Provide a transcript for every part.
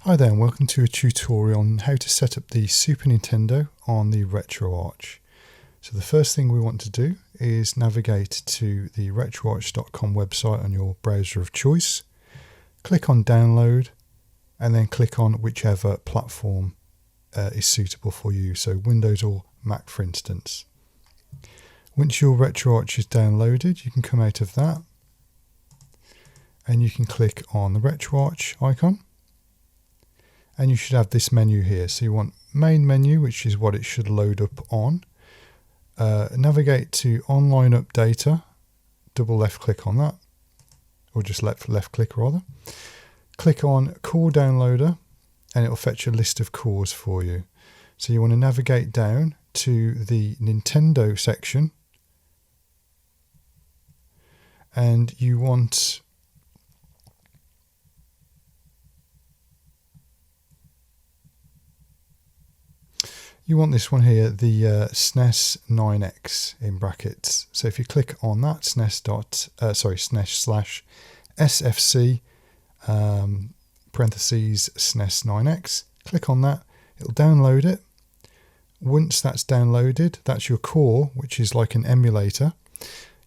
Hi there and welcome to a tutorial on how to set up the Super Nintendo on the Retroarch. So the first thing we want to do is navigate to the retroarch.com website on your browser of choice, click on download and then click on whichever platform is suitable for you, so Windows or Mac for instance. Once your Retroarch is downloaded, you can come out of that and you can click on the Retroarch icon. And you should have this menu here. So you want main menu, which is what it should load up on. Navigate to online updater, double left click on that, or just left click rather. Click on core downloader and it'll fetch a list of cores for you. So you want to navigate down to the Nintendo section and you want this one here, the SNES 9X in brackets. So if you click on that, SNES/SFC parentheses SNES 9X, click on that, it'll download it. Once that's downloaded, that's your core, which is like an emulator.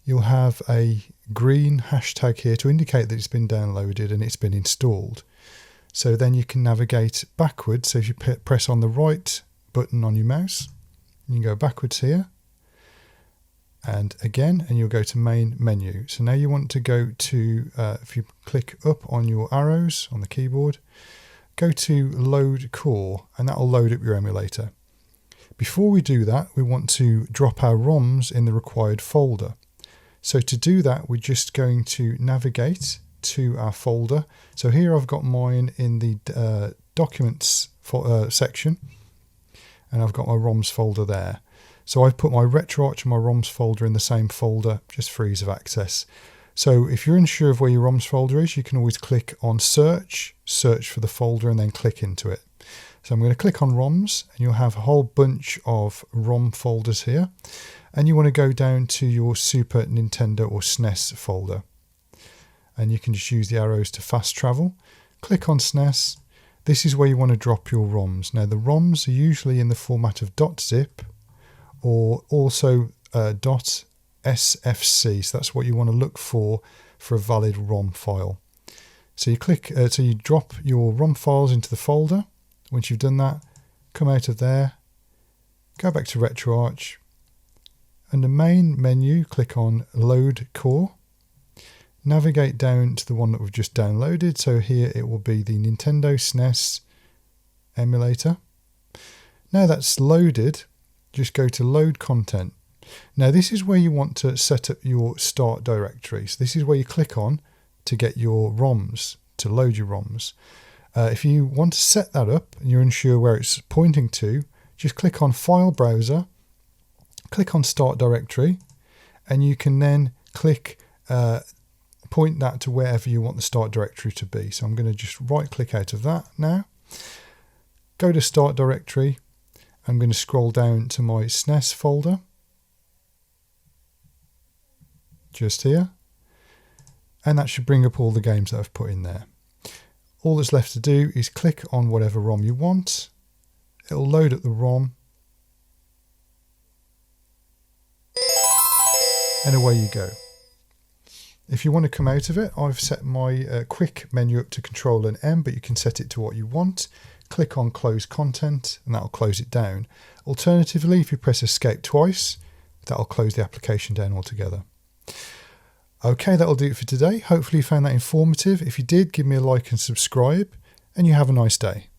You'll have a green hashtag here to indicate that it's been downloaded and it's been installed. So then you can navigate backwards. So if you press on the right button on your mouse, you can go backwards here and again, and you'll go to main menu. So now you want to go to, if you click up on your arrows on the keyboard, go to load core and that will load up your emulator. Before we do that, we want to drop our ROMs in the required folder. So to do that, we're just going to navigate to our folder. So here I've got mine in the documents section. And I've got my ROMs folder there. So I've put my Retroarch and my ROMs folder in the same folder, just for ease of access. So if you're unsure of where your ROMs folder is, you can always click on search for the folder and then click into it. So I'm going to click on ROMs and you'll have a whole bunch of ROM folders here. And you want to go down to your Super Nintendo or SNES folder. And you can just use the arrows to fast travel. Click on SNES. This is where you want to drop your ROMs. Now the ROMs are usually in the format of .zip or also .sfc. So that's what you want to look for a valid ROM file. So you so you drop your ROM files into the folder. Once you've done that, come out of there, go back to Retroarch. Under main menu, click on load core. Navigate down to the one that we've just downloaded. So here it will be the Nintendo SNES emulator. Now that's loaded, just go to load content. Now this is where you want to set up your start directory. So this is where you click on to get your ROMs, to load your ROMs. If you want to set that up and you're unsure where it's pointing to, just click on File Browser, click on Start Directory, and you can then click point that to wherever you want the start directory to be. So I'm going to just right click out of that now. Go to start directory. I'm going to scroll down to my SNES folder. Just here. And that should bring up all the games that I've put in there. All that's left to do is click on whatever ROM you want. It'll load up the ROM. And away you go. If you want to come out of it, I've set my quick menu up to Control and M, but you can set it to what you want. Click on Close Content and that'll close it down. Alternatively, if you press Escape twice, that'll close the application down altogether. Okay, that'll do it for today. Hopefully you found that informative. If you did, give me a like and subscribe, and you have a nice day.